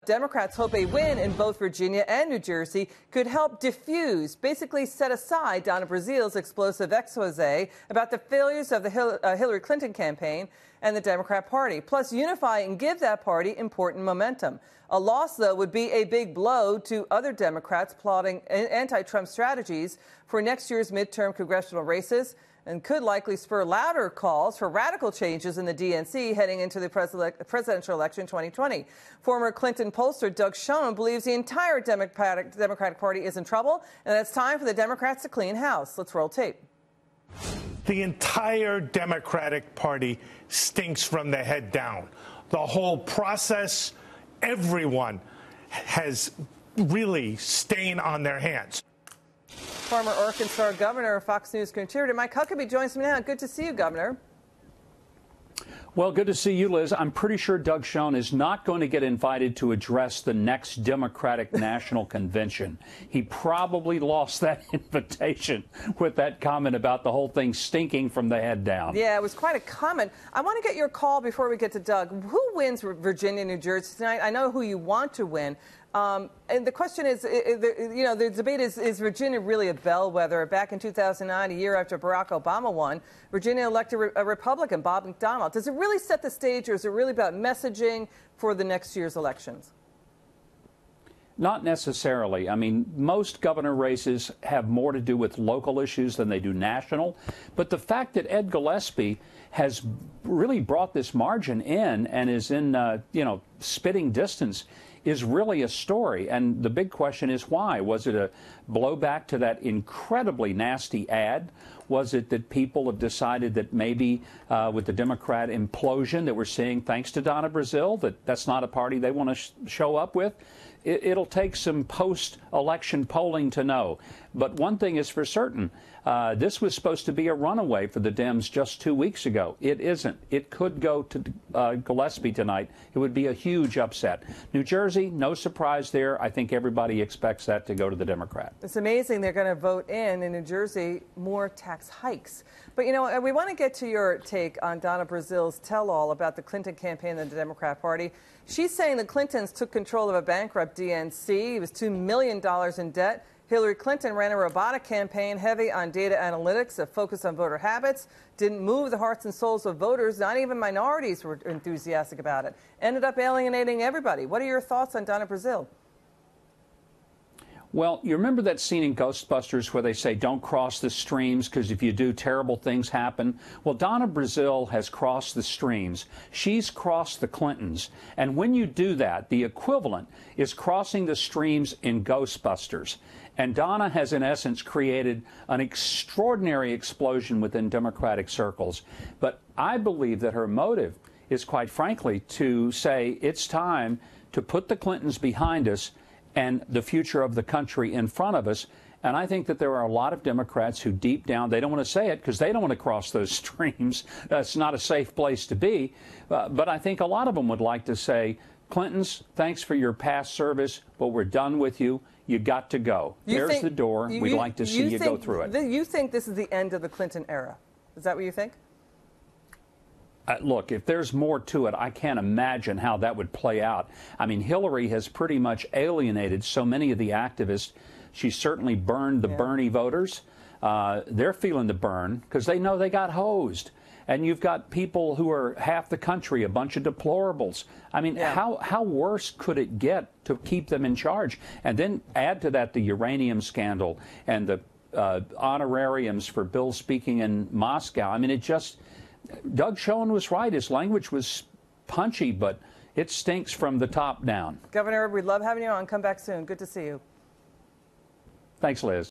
Democrats hope a win in both Virginia and New Jersey could help diffuse, basically set aside Donna Brazile's explosive expose about the failures of the Hillary Clinton campaign and the Democrat Party, plus unify and give that party important momentum. A loss, though, would be a big blow to other Democrats plotting anti-Trump strategies for next year's midterm congressional races, and could likely spur louder calls for radical changes in the DNC heading into the presidential election in 2020. Former Clinton pollster Doug Schoen believes the entire Democratic Party is in trouble, and that it's time for the Democrats to clean house. Let's roll tape. The entire Democratic Party stinks from the head down. The whole process, everyone has really stain on their hands. Former Arkansas Governor, Fox News contributor Mike Huckabee joins me now. Good to see you, Governor. Well, good to see you, Liz. I'm pretty sure Doug Schoen is not going to get invited to address the next Democratic National Convention. He probably lost that invitation with that comment about the whole thing stinking from the head down. Yeah, it was quite a comment. I want to get your call before we get to Doug. Who wins Virginia, New Jersey tonight? I know who you want to win. And the question is, the debate is Virginia really a bellwether? Back in 2009, a year after Barack Obama won, Virginia elected a Republican, Bob McDonnell. Does it really set the stage, or is it really about messaging for the next year's elections? Not necessarily. I mean, most governor races have more to do with local issues than they do national. But the fact that Ed Gillespie has really brought this margin in and is in, spitting distance is really a story. And the big question is why? Was it a blowback to that incredibly nasty ad? Was it that people have decided that maybe with the Democrat implosion that we're seeing thanks to Donna Brazile, that's not a party they want to show up with? It'll take some post-election polling to know. But one thing is for certain, this was supposed to be a runaway for the Dems just 2 weeks ago. It isn't. It could go to Gillespie tonight. It would be a huge upset. New Jersey, no surprise there. I think everybody expects that to go to the Democrat. It's amazing they're going to vote in New Jersey more tax hikes. But, we want to get to your take on Donna Brazile's tell-all about the Clinton campaign and the Democrat Party. She's saying the Clintons took control of a bankrupt DNC. It was $2 million in debt. Hillary Clinton ran a robotic campaign heavy on data analytics, a focus on voter habits, didn't move the hearts and souls of voters. Not even minorities were enthusiastic about it. Ended up alienating everybody. What are your thoughts on Donna Brazile? Well, you remember that scene in Ghostbusters where they say, don't cross the streams because if you do, terrible things happen? Well, Donna Brazile has crossed the streams. She's crossed the Clintons. And when you do that, the equivalent is crossing the streams in Ghostbusters. And Donna has, in essence, created an extraordinary explosion within Democratic circles. But I believe that her motive is, quite frankly, to say it's time to put the Clintons behind us and the future of the country in front of us. And I think that there are a lot of Democrats who deep down, they don't want to say it because they don't want to cross those streams. It's not a safe place to be. But I think a lot of them would like to say, Clintons, thanks for your past service, but we're done with you. You got to go. There's the door. We'd like to see you go through it. You think this is the end of the Clinton era? Is that what you think? Look, if there's more to it, I can't imagine how that would play out. I mean, Hillary has pretty much alienated so many of the activists. She certainly burned the Bernie voters. They're feeling the burn because they know they got hosed. And you've got people who are half the country, a bunch of deplorables. I mean, how worse could it get to keep them in charge? And then add to that the uranium scandal and the honorariums for Bill speaking in Moscow. I mean, it just... Doug Schoen was right. His language was punchy, but it stinks from the top down. Governor, we love having you on. Come back soon. Good to see you. Thanks, Liz.